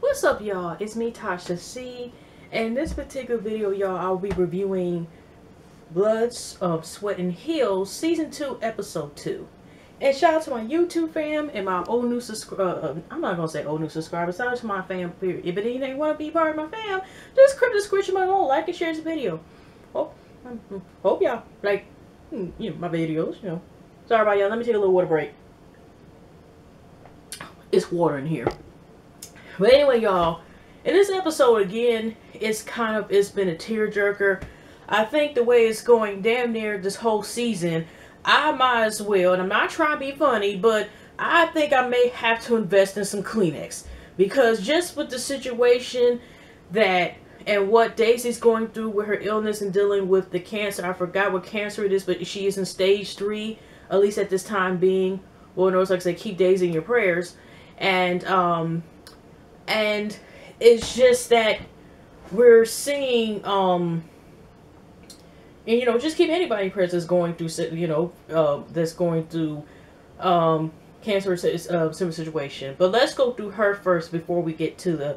What's up, y'all? It's me, Tasha C. And in this particular video, y'all, I'll be reviewing Blood, Sweat, and Heels Season 2, Episode 2. And shout out to my YouTube fam and my old new subscribers. I'm not going to say old new subscribers. Shout out to my fam, period. If anything want to be part of my fam, just click the description below. Like and share this video. Hope y'all like my videos, Sorry about y'all. Let me take a little water break. It's water in here. But anyway, y'all, in this episode again, it's been a tearjerker. I think the way it's going damn near this whole season, I might as well, and I'm not trying to be funny, but I think I may have to invest in some Kleenex. Because just with the situation and what Daisy's going through with her illness and dealing with the cancer, I forgot what cancer it is, but she is in stage 3, at least at this time being. Well, no, it's like I say, keep Daisy in your prayers. And it's just that we're seeing, and just keep anybody in prayers that's going through, cancer similar situation. But let's go through her first before we get to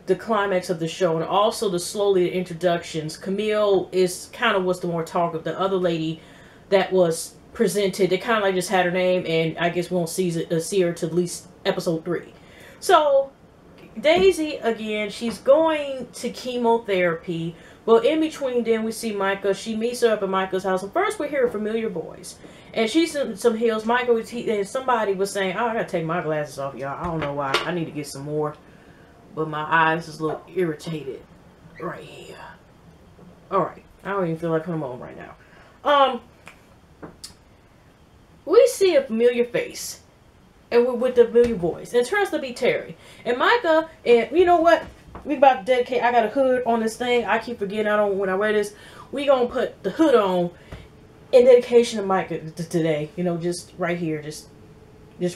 the climax of the show, and also the introductions. Camille is kind of what's the more talk of the other lady that was presented. They kind of like just had her name, and I guess we won't see her to at least episode 3. So Daisy, again, she's going to chemotherapy. Well, in between then, we see Micah. She meets her up at Micah's house. And first, we hear a familiar voice. And she's in some heels. Micah, and somebody was saying, oh, I gotta take my glasses off, y'all. I don't know why. I need to get some more. But my eyes is a little irritated right here. Alright. I don't even feel like putting them on right now. We see a familiar face. And with the familiar voice. And it turns to be Terry. And Micah, and you know what? We about to dedicate. I got a hood on this thing. I keep forgetting when I wear this. We gonna put the hood on in dedication to Micah today. Just right here. Just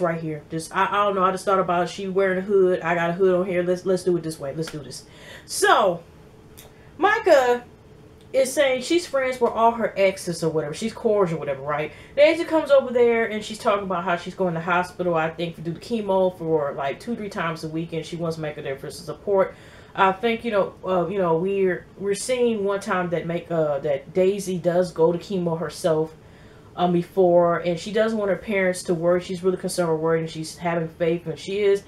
right here. I don't know. I just thought about she wearing a hood. I got a hood on here. Let's do it this way. Let's do this. So Micah is saying she's friends with all her exes or whatever. She's cordial or whatever, right? Daisy comes over there and she's talking about how she's going to the hospital, I think, to do the chemo for like 2-3 times a week, and she wants to make her there for some support. I think, we're seeing one time that Daisy does go to chemo herself before, and she doesn't want her parents to worry. She's really concerned with worrying, and she's having faith, and she is,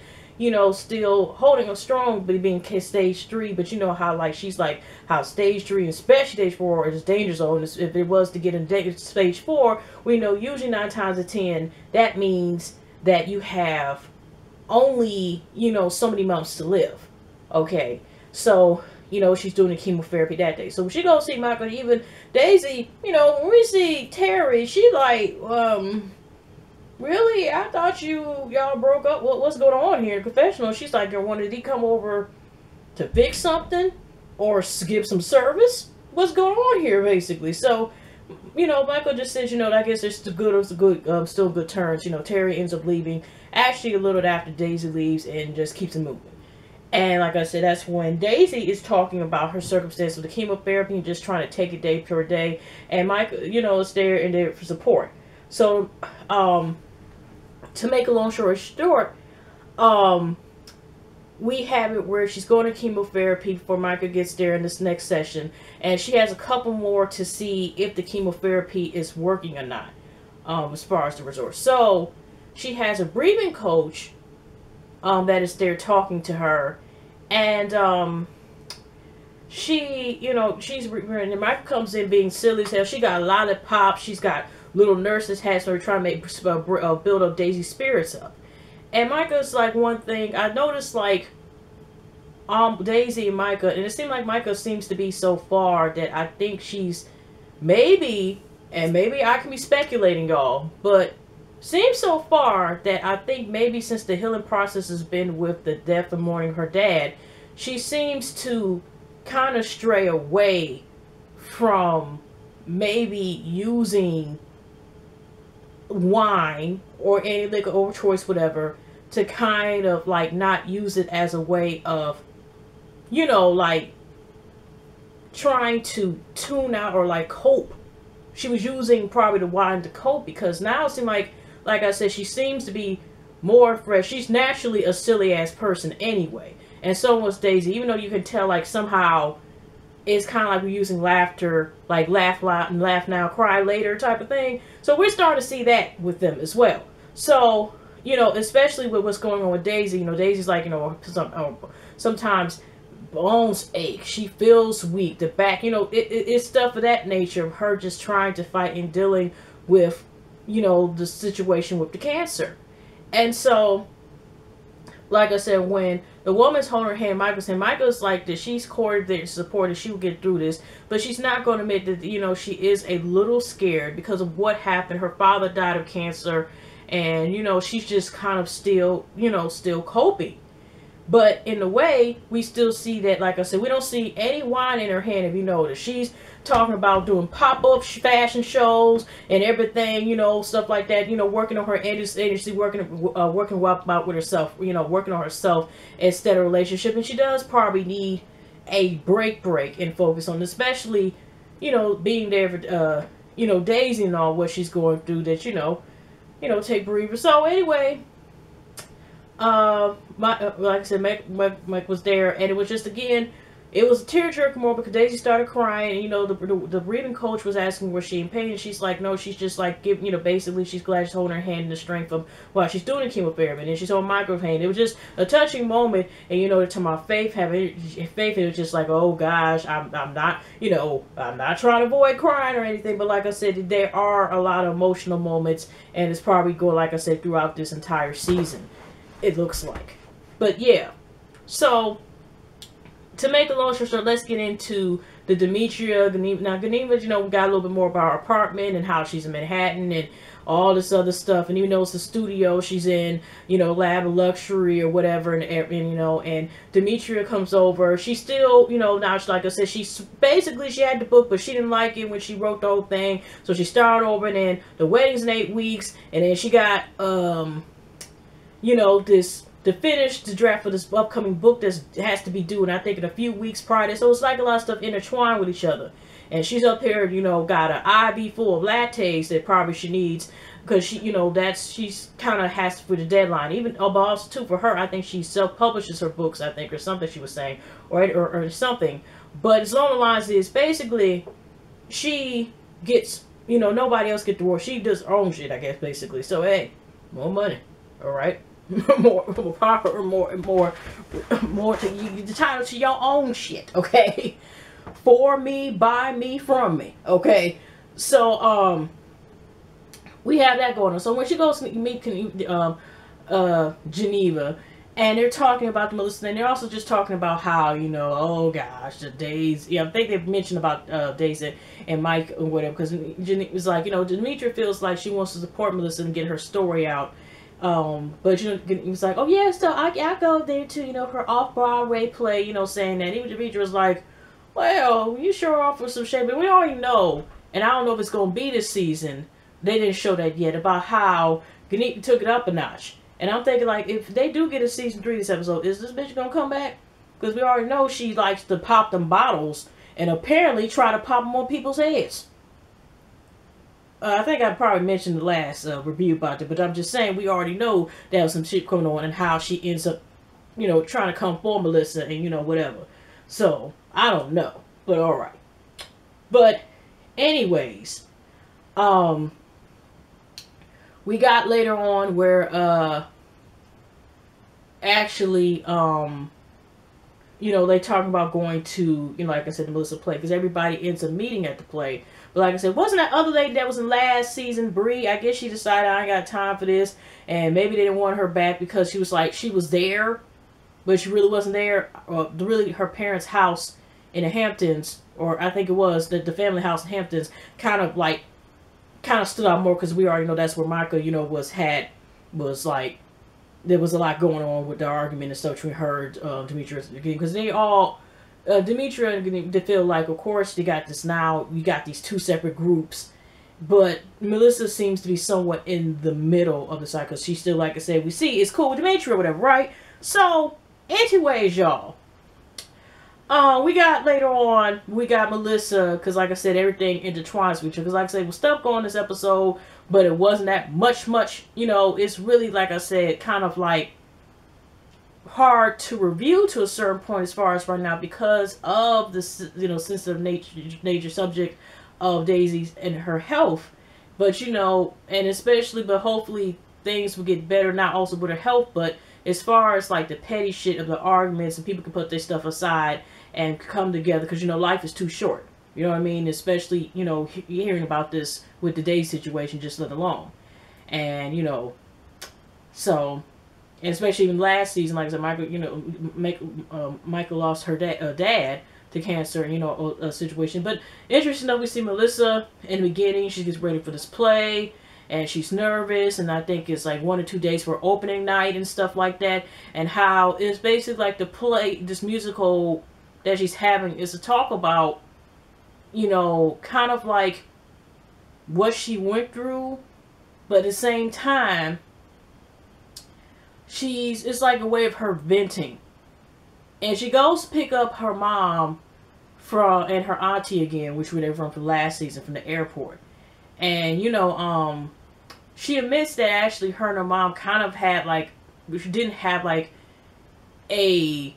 still holding her strong, but being stage 3. But she's like how stage 3 and especially stage 4 is danger zone. If it was to get in stage 4, we know usually 9 times out of 10 that means that you have only so many months to live. Okay, so she's doing the chemotherapy that day. So when she goes see Michael, even Daisy, when we see Terry, she like, really? I thought y'all broke up. What's going on here in the confessional? She's like, did he come over to fix something or give some service? What's going on here, basically? So, Michael just says, I guess there's still good turns. Terry ends up leaving actually a little after Daisy leaves and just keeps it moving. And like I said, that's when Daisy is talking about her circumstance with the chemotherapy and just trying to take it day per day. And Michael, is there for support. So, to make a long story short, we have it where she's going to chemotherapy before Micah gets there in this next session. And she has a couple more to see if the chemotherapy is working or not, as far as the results. So, she has a breathing coach that is there talking to her. And and Micah comes in being silly as hell. She got a lot of pop. She's got little nurses hats, so trying to build up Daisy's spirits up. And Micah's like, one thing I noticed, like Daisy and Micah, and it seemed like Micah seems to be so far that I think she's maybe I can be speculating, y'all, but seems so far that I think maybe since the healing process has been with the death of mourning her dad, she seems to kind of stray away from maybe using wine or any liquor or choice, whatever, to kind of like not use it as a way of, like trying to tune out or like cope. She was using probably the wine to cope, because now it seems like I said, she seems to be more fresh. She's naturally a silly ass person anyway. and so was Daisy. Even though you can tell, like, somehow it's kind of like we're using laughter, like laugh loud and laugh now, cry later type of thing. So we're starting to see that with them as well. So, you know, especially with what's going on with Daisy, you know, Daisy's like, you know, sometimes bones ache, she feels weak, the back, you know, it's stuff of that nature of her just trying to fight and dealing with, you know, the situation with the cancer. And so, like I said, when the woman's holding her hand, Michael's saying, Michael's like that she's core there, supported, she will get through this, but she's not going to admit that, you know, she is a little scared because of what happened. Her father died of cancer, and, you know, she's just kind of still, you know, still coping. But in a way, we still see that, like I said, we don't see any wine in her hand, if you notice. She's talking about doing pop-up fashion shows and everything, you know, stuff like that, you know, working on her agency, working about with herself, you know, working on herself instead of relationship. And she does probably need a break and focus on, especially, you know, being there for, you know, Daisy and all what she's going through, that, you know, take breather. So anyway, like I said, Mike was there, and it was just, again, it was a tearjerker more because Daisy started crying, and, you know, the breathing coach was asking was she in pain, and she's like, no, she's just like, you know, basically she's glad she's holding her hand in the strength of while she's doing the chemotherapy, and then she's holding Michael's hand. It was just a touching moment, and, you know, to my faith, it was just like, oh gosh, I'm not, you know, I'm not trying to avoid crying or anything, but like I said, there are a lot of emotional moments, and it's probably going, like I said, throughout this entire season, it looks like. But yeah, so to make a long story short, let's get into the Demetria. Now, Ganima, you know, we got a little bit more about her apartment and how she's in Manhattan and all this other stuff. And even though it's a studio, she's in, you know, Lab of Luxury or whatever. And you know, and Demetria comes over. She still, you know, now, like I said, she had the book, but she didn't like it when she wrote the whole thing. So she started over, and then the wedding's in 8 weeks. And then she got, you know, to finish the draft for this upcoming book that has to be due, and I think in a few weeks prior to. So it's like a lot of stuff intertwined with each other. And she's up here, you know, got an IV full of lattes that probably she needs, because she, you know, she's kind of has for the deadline. Even, but also too, for her, I think she self-publishes her books, I think, or something she was saying, or something. But it's along the lines is basically she gets, you know, nobody else gets to work. She does her own shit, I guess, basically. So hey, more money, all right. more power, more to you, the title to your own shit, okay? For me, by me, from me, okay? So we have that going on. So when she goes to meet Geneva, and they're talking about the Melissa, and they're also just talking about how, you know, oh gosh, the days, yeah, I think they've mentioned about Daisy and Mike or whatever, because Geneva was like, you know, Demetria feels like she wants to support Melissa and get her story out. But, you know, he was like, oh yeah, so I go there to, you know, her off-Broadway play, you know, saying that. Even Demetria was like, well, you sure offer some shade, but we already know, and I don't know if it's going to be this season, they didn't show that yet, about how Ganit took it up a notch. And I'm thinking, like, if they do get a season 3 this episode, is this bitch going to come back? Because we already know she likes to pop them bottles and apparently try to pop them on people's heads. I think I probably mentioned the last review about it, but I'm just saying we already know there was some shit going on and how she ends up, you know, trying to come for Melissa and, you know, whatever. So, I don't know, but alright. But, anyways, we got later on where, actually, you know, they talk about going to, you know, like I said, the Melissa play, because everybody ends up meeting at the play. But like I said, wasn't that other lady that was in last season, Bree? I guess she decided I ain't got time for this, and maybe they didn't want her back because she was like, she was there, but she really wasn't there. Or really, her parents' house in the Hamptons, or I think it was the family house in Hamptons, kind of stood out more because we already know that's where Michael, you know, was like, there was a lot going on with the argument and stuff between her, Demetria, because they all. Demetria and they feel like, of course, they got this now. We got these two separate groups, but Melissa seems to be somewhat in the middle of the cycle. Because she's still, like I said, we see it's cool with Demetria or whatever, right? So, anyways, y'all, we got later on, we got Melissa, because like I said, everything intertwines with each other. Because like I said, was stuff going this episode, but it wasn't that much, you know. It's really, like I said, kind of like hard to review to a certain point as far as right now because of the, you know, sensitive nature subject of Daisy's and her health. But, you know, and especially, but hopefully things will get better, not also with her health, but as far as like the petty shit of the arguments, and people can put their stuff aside and come together, because, you know, life is too short. You know what I mean? Especially, you know, hearing about this with the Daisy situation, just let alone. And, you know, so, and especially even last season, like I said, Michael, you know, Michael lost her dad to cancer, you know, a situation. But interesting enough, we see Melissa in the beginning. She gets ready for this play, and she's nervous, and I think it's like 1 or 2 days for opening night and stuff like that. And how it's basically like the play, this musical that she's having is to talk about, you know, kind of like what she went through, but at the same time, it's like a way of her venting. And she goes to pick up her mom and her auntie again, which were there from last season from the airport. And, you know, she admits that actually her and her mom kind of had like, she didn't have like a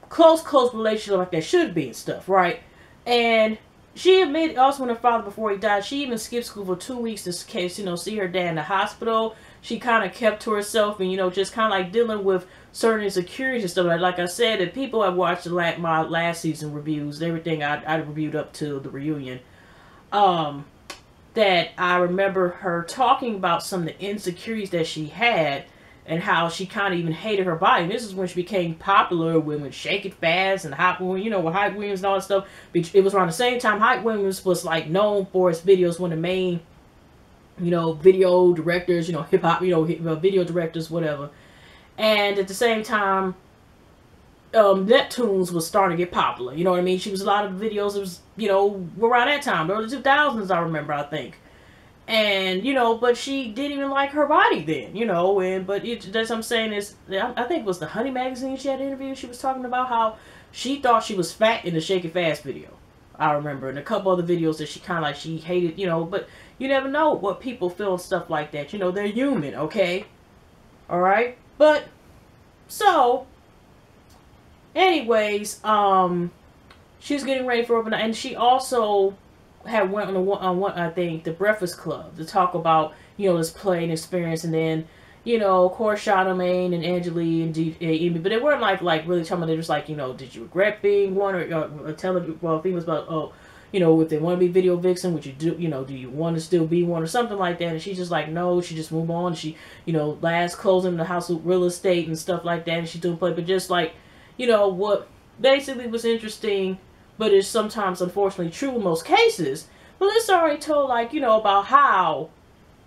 close relationship like that should be and stuff, right? And she admitted also when her father, before he died, she even skipped school for 2 weeks in case, you know, see her dad in the hospital. She kind of kept to herself and, you know, just kind of like dealing with certain insecurities and stuff. Like I said, if people have watched my last season reviews, everything I reviewed up to the reunion, that I remember her talking about some of the insecurities that she had and how she kind of even hated her body. And this is when she became popular with Shake It Fast and Hype, you know, with Hype Williams and all that stuff. It was around the same time Hype Williams was like known for his videos, one of the main, you know, video directors, you know, hip hop, you know, video directors, whatever. And at the same time, Neptunes was starting to get popular. You know what I mean? She was a lot of the videos. It was, you know, around that time, early 2000s, I remember, I think. And, you know, but she didn't even like her body then, you know, and, but that's what I'm saying is, I think it was the Honey magazine she had an interview, she was talking about how she thought she was fat in the Shake It Fast video, I remember, and a couple other videos that she kind of like, she hated, you know, but you never know what people feel and stuff like that, you know, they're human, okay, alright, but, so, anyways, she was getting ready for open night, and she also had went on one I think the Breakfast Club to talk about, you know, this playing experience, and then, you know, of course Charlamagne and Angela and Amy, but they weren't like really talking about, they just like, you know, did you regret being one, or telling, well, females about, oh, you know, if they want to be video vixen, would you do, you know, do you want to still be one or something like that? And she's just like, no, she just moved on. She, you know, last closing in the house with real estate and stuff like that, and she doing play, but just like, you know, what basically was interesting, but it's sometimes unfortunately true in most cases. Melissa already told, like, you know, about how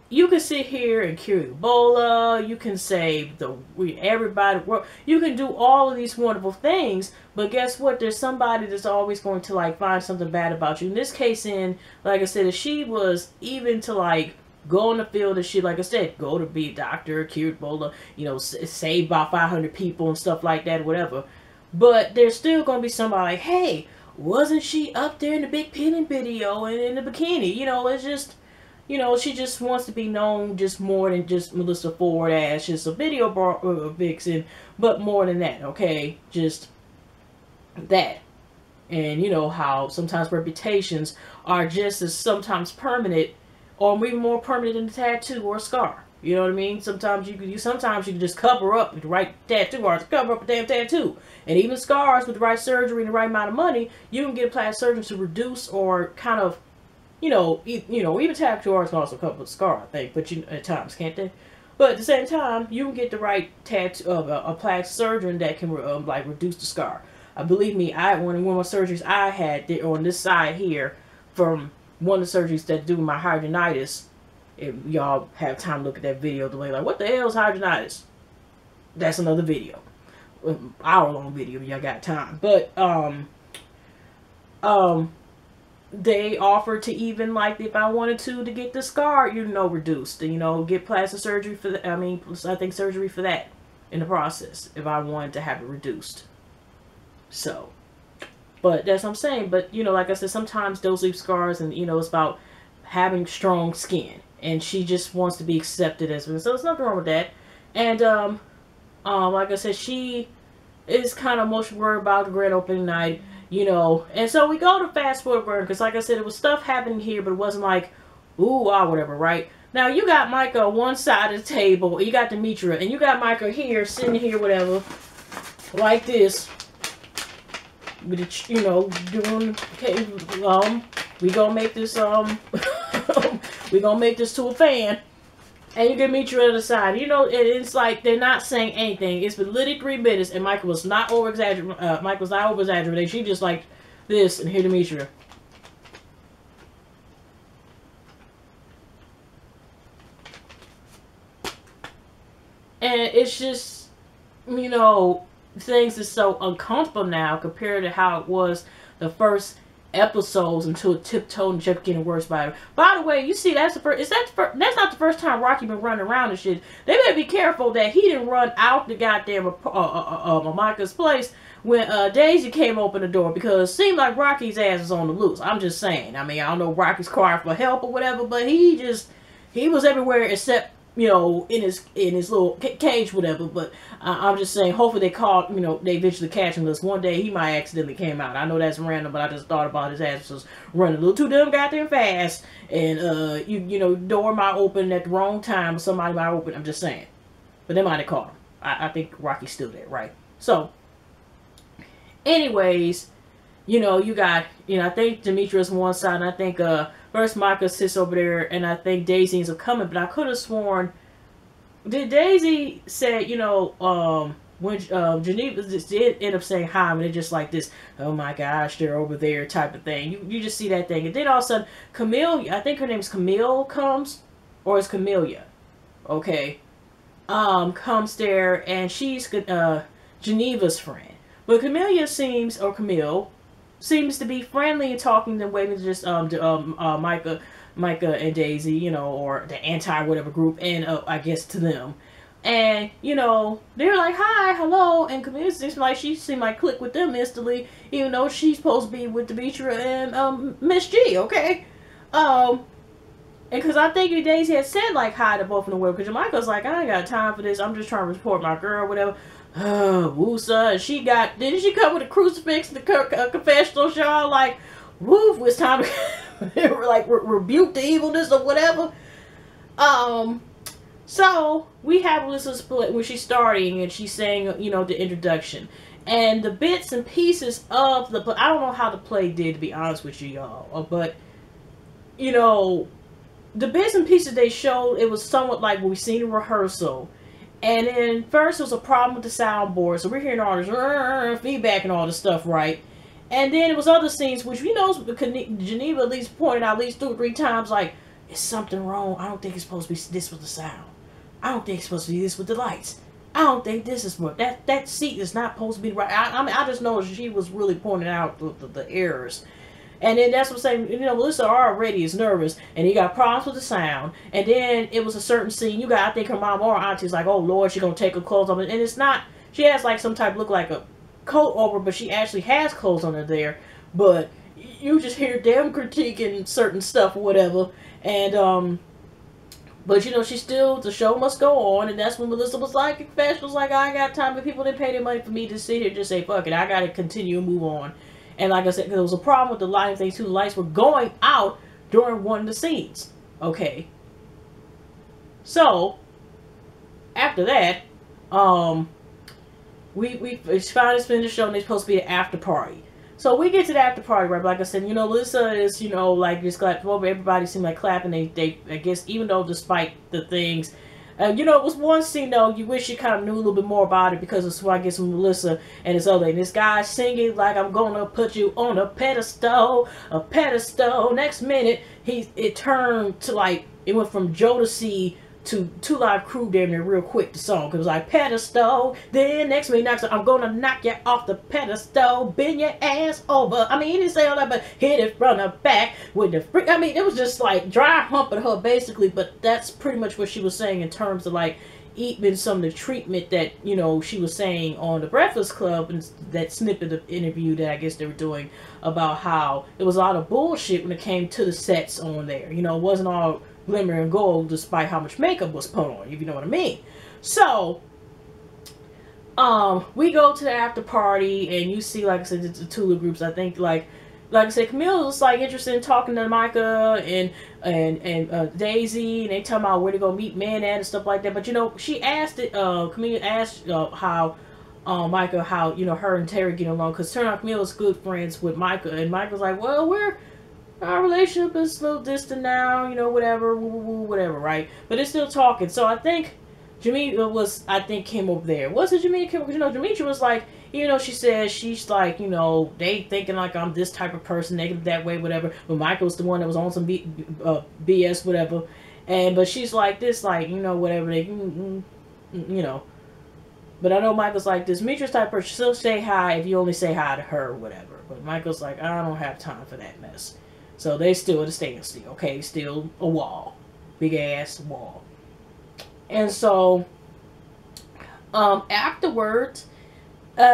you can sit here and cure Ebola, you can save everybody, you can do all of these wonderful things, but guess what? There's somebody that's always going to, like, find something bad about you. In this case, like I said, if she was even to, like, go in the field and shit, like I said, go to be a doctor, cure Ebola, you know, save about 500 people and stuff like that, whatever. But there's still going to be somebody like, hey, wasn't she up there in the Big Penny video and in the bikini? You know, it's just, you know, she just wants to be known just more than just Melissa Ford as just a video vixen, but more than that, okay? Just that. And you know how sometimes reputations are just as sometimes permanent, or even more permanent than a tattoo or a scar. You know what I mean? Sometimes you can just cover up with the right tattoo artist, cover up a damn tattoo. And even scars with the right surgery and the right amount of money, you can get a plastic surgeon to reduce or kind of, you know, even tattoo artists can also cover with a scar, I think, but at times, can't they? But at the same time, you can get the right tattoo of a plastic surgeon that can like reduce the scar. Believe me, one of the surgeries I had on this side here from one of the surgeries that do my hydroinitis. If y'all have time to look at that video, the way like, what the hell is hydroinitis? That's another video, hour-long video if y'all got time. But they offered to even, like, if I wanted to get the scar, you know, reduced, you know, get plastic surgery for the, I think surgery for that in the process if I wanted to have it reduced. So, but that's what I'm saying. But you know, like I said, sometimes those leave scars, and you know, it's about having strong skin. And she just wants to be accepted as well. So there's nothing wrong with that. And, like I said, she is kind of most worried about the grand opening night, you know. And so we go to fast forward because, like I said, it was stuff happening here, but it wasn't like, ooh, wow, whatever, right? Now you got Micah on one side of the table, you got Demetria, and you got Micah here, sitting here, whatever, like this. With, you know, doing, okay, we gonna make this, we gonna make this to a fan. And you can meet you at the side. You know, it's like they're not saying anything. It's been literally 3 minutes, and Michael was not over exaggerating. Michael was not over exaggerating. She just like this, and here to meet you. And it's just, you know, things are so uncomfortable now compared to how it was the first episodes until it tiptoed and kept getting worse by it. By the way, you see that's the first, that's not the first time Rocky been running around and shit. They better be careful that he didn't run out the goddamn Micah's place when Daisy came open the door, because it seemed like Rocky's ass was on the loose. I'm just saying. I mean, I don't know Rocky's crying for help or whatever, but he was everywhere except, you know, in his little cage, whatever. But I'm just saying, hopefully they caught, you know, they eventually catch him, because one day he might accidentally came out. I know that's random, but I just thought about his ass was running a little too damn goddamn fast, and you know, door might open at the wrong time, or somebody might open. I'm just saying, but they might have caught him. I think Rocky's still there, right? So, anyways, you know, you got, you know, I think Demetria's on one side, and I think first Micah sits over there, and I think Daisy ends up coming, but I could have sworn, did Daisy say, you know, when Geneva did end up saying hi, and they're just like this, oh my gosh, they're over there type of thing. You just see that thing, and then all of a sudden, Camille, I think her name's Camille, comes, or it's Camellia, okay, comes there, and she's Geneva's friend. But Camellia seems, or Camille, seems to be friendly and talking to waving to just Micah and Daisy, you know, or the anti-whatever group, and I guess to them. And, you know, they're like, hi, hello, and Camille seems like she seemed like click with them instantly, even though she's supposed to be with Demetria and Miss G, okay? And because I think Daisy had said, like, hi to both of them, because Michael's like, I ain't got time for this, I'm just trying to support my girl, whatever. Woosa, and she got, didn't she come with a crucifix and the confessional, y'all? Like, woof, it's time to like rebuke the evilness or whatever. So we have Alyssa split when she's starting, and she's saying, you know, the introduction and the bits and pieces of the. I don't know how the play did, to be honest with you, y'all, but you know, the bits and pieces they showed, it was somewhat like what we seen in rehearsal. And then first there was a problem with the soundboard, so we're hearing all this feedback and all this stuff, right? And then it was other scenes, which we know Geneva at least pointed out at least 2 or 3 times, like, is something wrong? I don't think it's supposed to be this with the sound. I don't think it's supposed to be this with the lights. I don't think this is what that seat is not supposed to be right. I mean, I just know she was really pointing out the errors. And then that's what I'm saying, you know, Melissa already is nervous, and you got problems with the sound. And then it was a certain scene, you got, I think her mom or auntie's like, oh Lord, she's gonna take her clothes off. And it's not, she has like some type, look like a coat over, but she actually has clothes on her there. But you just hear them critiquing certain stuff or whatever. And, but you know, she still, the show must go on. And that's when Melissa was like, confessionals, like, I ain't got time, but people didn't pay their money for me to sit here and just say, fuck it, I gotta continue and move on. And like I said, there was a problem with the lighting thing too. The lights were going out during one of the scenes. Okay. So, after that, we finally finished the show, and they're supposed to be an after party. So we get to the after party, right? But like I said, you know, Lisa is, you know, like just clapping over. Everybody seemed like clapping. They I guess, even though despite the things, you know, it was one scene though, you wish you kind of knew a little bit more about it, because it's why I guess with Melissa and this guy singing like, I'm gonna put you on a pedestal. Next minute, it turned to like, it went from Jodeci to 2 Live Crew damn near real quick, the song. It was like, pedestal, then next minute, I'm gonna knock you off the pedestal, bend your ass over. I mean, he didn't say all that, but hit it from the back with the freak. I mean, it was just like dry humping her basically, but that's pretty much what she was saying in terms of like even some of the treatment that, you know, she was saying on the Breakfast Club, and that snippet of interview that I guess they were doing about how it was a lot of bullshit when it came to the sets on there. You know, it wasn't all glimmer and gold despite how much makeup was put on, if you know what I mean. So, we go to the after party, and you see, like I said, the two little groups. I think, like I said, Camille was like interested in talking to Micah and Daisy, and they talking about where to go meet men at and stuff like that. But you know, she asked it. Camille asked how Micah, how her and Terry get along, because turned out Camille was good friends with Micah, and Micah's like, well, our relationship is a little distant now, whatever, whatever, right? But they're still talking. So I think Jamaica came over there. Was it Jamaica? Because, Jamaica was like, she said she's like, they thinking like I'm this type of person, negative that way, whatever. But Michael was the one that was on some BS, whatever. But she's like this, like, whatever, But I know Michael's like this Demetrius type person. She'll say hi if you only say hi to her or whatever. But Michael's like, I don't have time for that mess. So they still at a standstill, okay? Still a wall. Big ass wall. And so, afterwards, like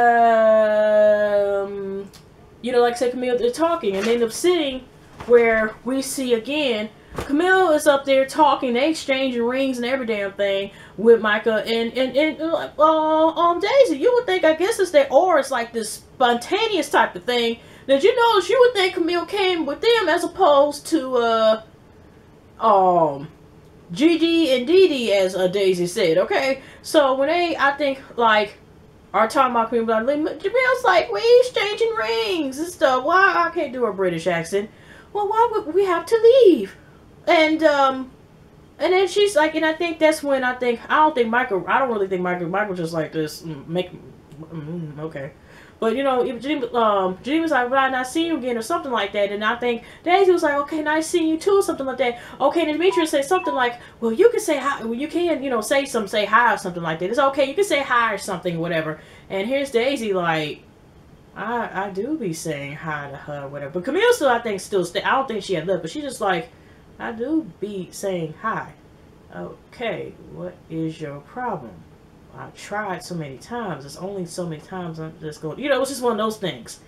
I said, Camille, they're talking, and they end up sitting where we see again, Camille is up there talking, they exchanging rings and every damn thing with Micah and Daisy. You would think, I guess it's their aura, it's like this spontaneous type of thing. That you would think Camille came with them as opposed to Gigi and Didi, as Daisy said, okay? So when they, I think, like, are talking about Camille, Jamil's like, we exchanging rings and stuff. Why I can't do a British accent? Well, why would we have to leave? And then she's like, and I think that's when I don't really think Michael just like this, okay. But, if Jenny was like, well, I not see you again or something like that. And I think Daisy was like, okay, nice seeing you too or something like that. Okay, and Demetrius said something like, well, you can say hi. Well, you can, say hi or something like that. It's okay. You can say hi or something, whatever. And here's Daisy like, I do be saying hi to her, whatever. But Camille still, I think, I don't think she had left. But she just like, I do be saying hi. Okay, what is your problem? I tried so many times. There's only so many times I'm just going. It's just one of those things.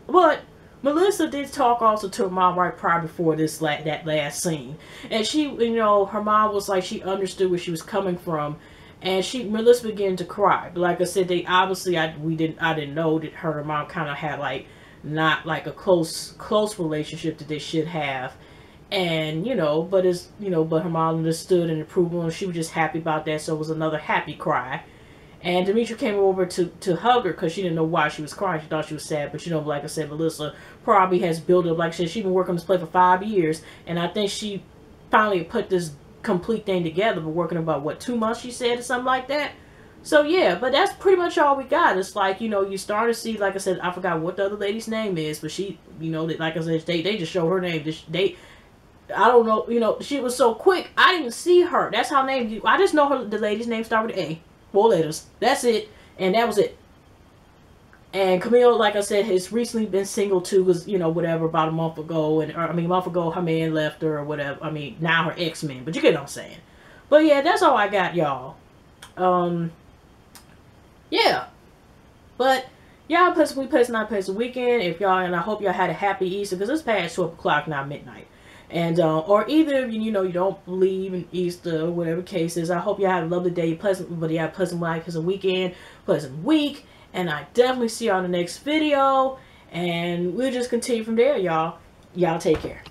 But Melissa did talk also to her mom right prior before that last scene, and she, her mom was like, she understood where she was coming from, and Melissa began to cry. But like I said, they obviously I didn't know that her and mom kind of had like not like a close relationship that they should have. And, but her mom understood and approved, and she was just happy about that, so it was another happy cry. And Demetra came over to hug her because she didn't know why she was crying. She thought she was sad, but, like I said, Melissa probably has built up, like I said, she's been working on this play for 5 years, and I think she finally put this complete thing together, but working about, 2 months, she said, or something like that. So, yeah, but that's pretty much all we got. It's like, you start to see, like I said, I forgot what the other lady's name is, but she, like I said, they just show her name. I don't know, she was so quick, I didn't see her. That's how I just know the lady's name started with A. 4 letters. That's it. And that was it. And Camille, like I said, has recently been single too, because, whatever, about a month ago. A month ago, her man left her or whatever. Now her ex-man. But you get what I'm saying. But yeah, that's all I got, y'all. Yeah. But y'all pleasantly not pleasant weekend. And I hope y'all had a happy Easter, because it's past 12 o'clock now, midnight. And, or either, you don't believe in Easter, or whatever case is, I hope you had a lovely day, pleasant life, pleasant weekend, pleasant week, and I definitely see you on the next video, and we'll just continue from there, y'all. Y'all take care.